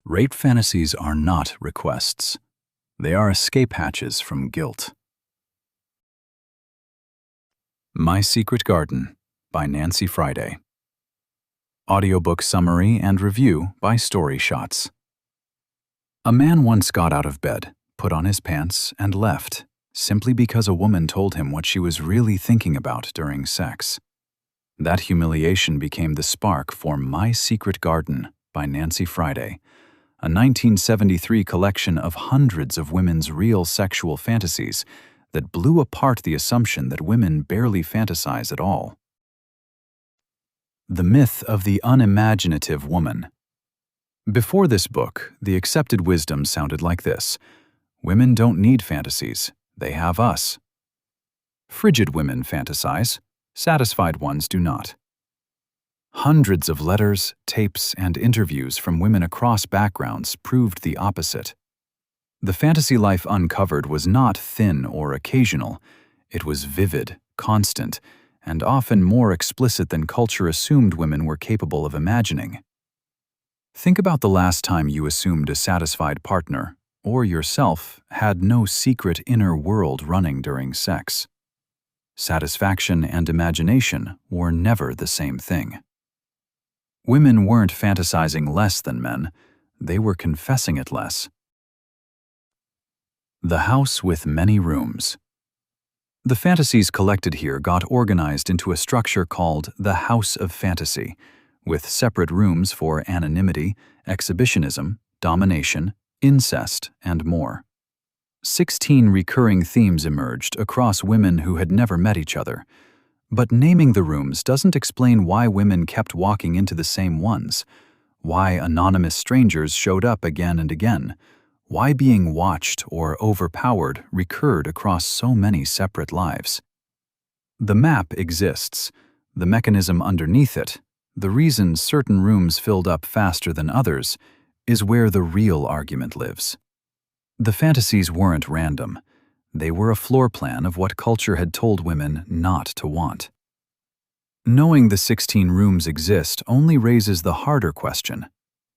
Rape fantasies are not requests. They are escape hatches from guilt. My Secret Garden by Nancy Friday. Audiobook summary and review by StoryShots. A man once got out of bed, put on his pants, and left, simply because a woman told him what she was really thinking about during sex. That humiliation became the spark for My Secret Garden by Nancy Friday, a 1973 collection of hundreds of women's real sexual fantasies that blew apart the assumption that women barely fantasize at all. The myth of the unimaginative woman. Before this book, the accepted wisdom sounded like this: women don't need fantasies, they have us. Frigid women fantasize, satisfied ones do not. Hundreds of letters, tapes, and interviews from women across backgrounds proved the opposite. The fantasy life uncovered was not thin or occasional. It was vivid, constant, and often more explicit than culture assumed women were capable of imagining. Think about the last time you assumed a satisfied partner, or yourself, had no secret inner world running during sex. Satisfaction and imagination were never the same thing. Women weren't fantasizing less than men, they were confessing it less. The House with Many Rooms. The fantasies collected here got organized into a structure called the House of Fantasy, with separate rooms for anonymity, exhibitionism, domination, incest, and more. 16 recurring themes emerged across women who had never met each other. But naming the rooms doesn't explain why women kept walking into the same ones, why anonymous strangers showed up again and again, why being watched or overpowered recurred across so many separate lives. The map exists, the mechanism underneath it, the reason certain rooms filled up faster than others, is where the real argument lives. The fantasies weren't random. They were a floor plan of what culture had told women not to want. Knowing the 16 rooms exist only raises the harder question: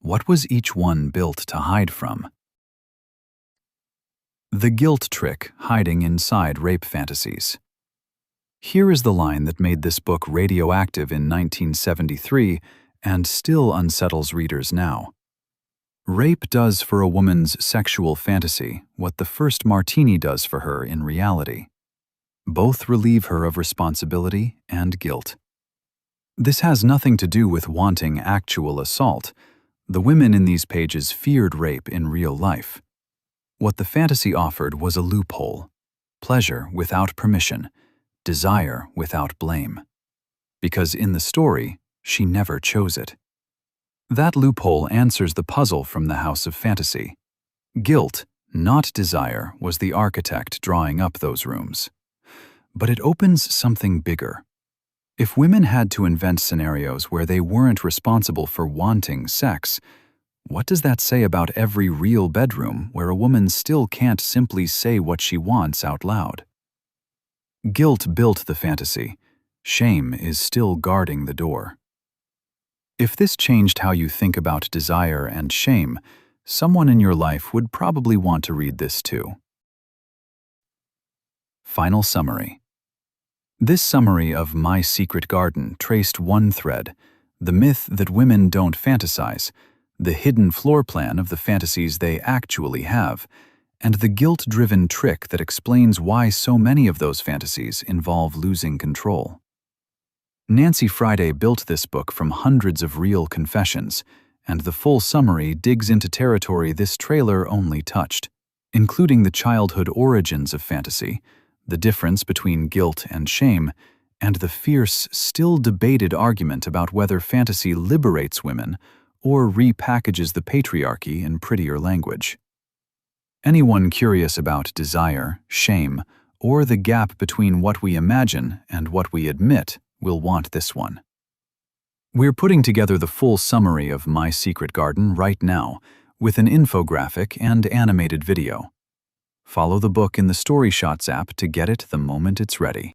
what was each one built to hide from? The guilt trick hiding inside rape fantasies. Here is the line that made this book radioactive in 1973 and still unsettles readers now. Rape does for a woman's sexual fantasy what the first martini does for her in reality. Both relieve her of responsibility and guilt. This has nothing to do with wanting actual assault. The women in these pages feared rape in real life. What the fantasy offered was a loophole: pleasure without permission, desire without blame. Because in the story, she never chose it. That loophole answers the puzzle from the House of Fantasy. Guilt, not desire, was the architect drawing up those rooms. But it opens something bigger. If women had to invent scenarios where they weren't responsible for wanting sex, what does that say about every real bedroom where a woman still can't simply say what she wants out loud? Guilt built the fantasy. Shame is still guarding the door. If this changed how you think about desire and shame, someone in your life would probably want to read this too. Final summary. This summary of My Secret Garden traced one thread: the myth that women don't fantasize, the hidden floor plan of the fantasies they actually have, and the guilt-driven trick that explains why so many of those fantasies involve losing control. Nancy Friday built this book from hundreds of real confessions, and the full summary digs into territory this trailer only touched, including the childhood origins of fantasy, the difference between guilt and shame, and the fierce, still debated argument about whether fantasy liberates women or repackages the patriarchy in prettier language. Anyone curious about desire, shame, or the gap between what we imagine and what we admit will want this one. We're putting together the full summary of My Secret Garden right now, with an infographic and animated video. Follow the book in the StoryShots app to get it the moment it's ready.